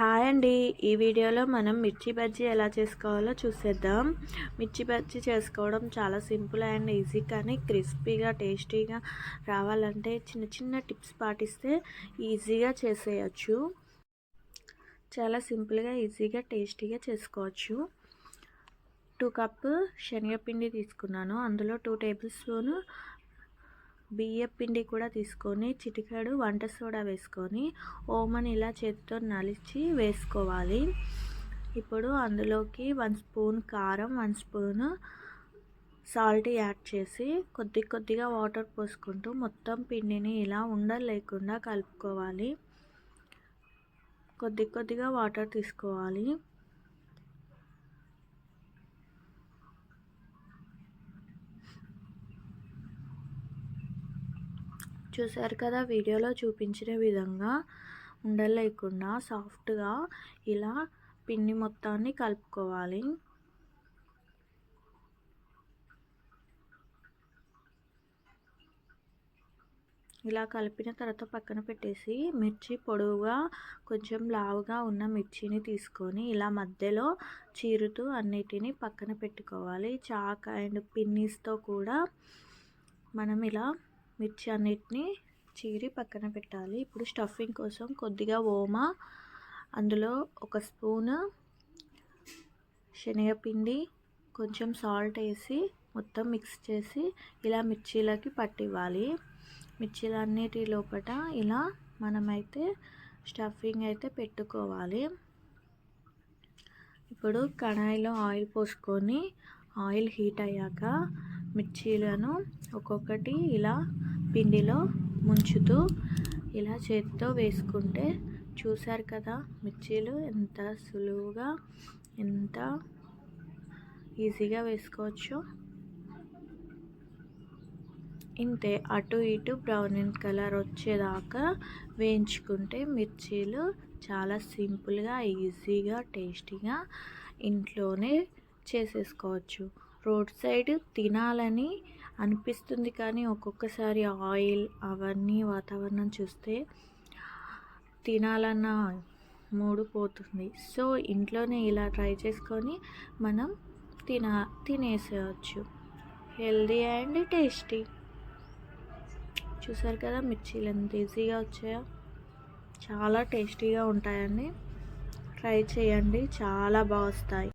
Hi అండి. ఈ వీడియోలో మనం మిర్చి బజ్జీ ఎలా చేసుకోవాలో చూసేద్దాం. మిర్చి బజ్జీ చేసుకోవడం చాలా సింపుల్ అండ్ ఈజీ, కానీ క్రిస్పీగా టేస్టీగా రావాలంటే చిన్న చిన్న టిప్స్ పాటిస్తే ఈజీగా చేసేయచ్చు. చాలా సింపుల్గా ఈజీగా టేస్టీగా చేసుకోవచ్చు. 2 కప్పు శనగపిండి తీసుకున్నాను. అందులో 2 టేబుల్ స్పూన్ బియ్యం పిండి కూడా తీసుకొని చిటికెడు వంట సోడా వేసుకొని ఓమని ఇలా చేతితో నలిచి వేసుకోవాలి. ఇప్పుడు అందులోకి 1 స్పూన్ కారం, 1 స్పూన్ సాల్ట్ యాడ్ చేసి కొద్దిగా వాటర్ పోసుకుంటూ మొత్తం పిండిని ఇలా ఉండలు లేకుండా కలుపుకోవాలి. కొద్దిగా వాటర్ తీసుకోవాలి. చూసారు కదా, వీడియోలో చూపించిన విధంగా ఉండలు లేకుండా సాఫ్ట్గా ఇలా పిండి మొత్తాన్ని కలుపుకోవాలి. ఇలా కలిపిన తర్వాత పక్కన పెట్టేసి మిర్చి పొడవుగా కొంచెం లావుగా ఉన్న మిర్చిని తీసుకొని ఇలా మధ్యలో చీరుతూ అన్నిటిని పక్కన పెట్టుకోవాలి. చాక్ అండ్ పిన్నీస్తో కూడా మనం ఇలా మిర్చి అన్నిటిని చీరి పక్కన పెట్టాలి. ఇప్పుడు స్టఫింగ్ కోసం కొద్దిగా ఓమా, అందులో 1 స్పూను శనగపిండి, కొంచెం సాల్ట్ వేసి మొత్తం మిక్స్ చేసి ఇలా మిర్చీలకి పట్టివ్వాలి. మిర్చీలన్నిటి లోపల ఇలా మనమైతే స్టఫింగ్ అయితే పెట్టుకోవాలి. ఇప్పుడు కడాయిలో ఆయిల్ పోసుకొని ఆయిల్ హీట్ అయ్యాక మిర్చీలను ఒక్కొక్కటి ఇలా పిండిలో ముంచుతూ ఇలా చేతితో వేసుకుంటే, చూసారు కదా మిర్చీలు ఎంత సులువుగా ఎంత ఈజీగా వేసుకోవచ్చు. ఇంతే, అటు ఇటు బ్రౌన్ కలర్ వచ్చేదాకా వేయించుకుంటే మిర్చీలు చాలా సింపుల్గా ఈజీగా టేస్టీగా ఇంట్లోనే చేసేసుకోవచ్చు. రోడ్ సైడ్ తినాలని అనిపిస్తుంది, కానీ ఒక్కొక్కసారి ఆయిల్ అవన్నీ వాతావరణం చూస్తే తినాలన్న మూడు పోతుంది. సో ఇంట్లోనే ఇలా ట్రై చేసుకొని మనం తినేసేయచ్చు. Healthy and tasty. చూసారు కదా మిర్చీలు ఎంత ఈజీగా వచ్చాయో. చాలా టేస్టీగా ఉంటాయండి. ట్రై చేయండి, చాలా బాగా వస్తాయి.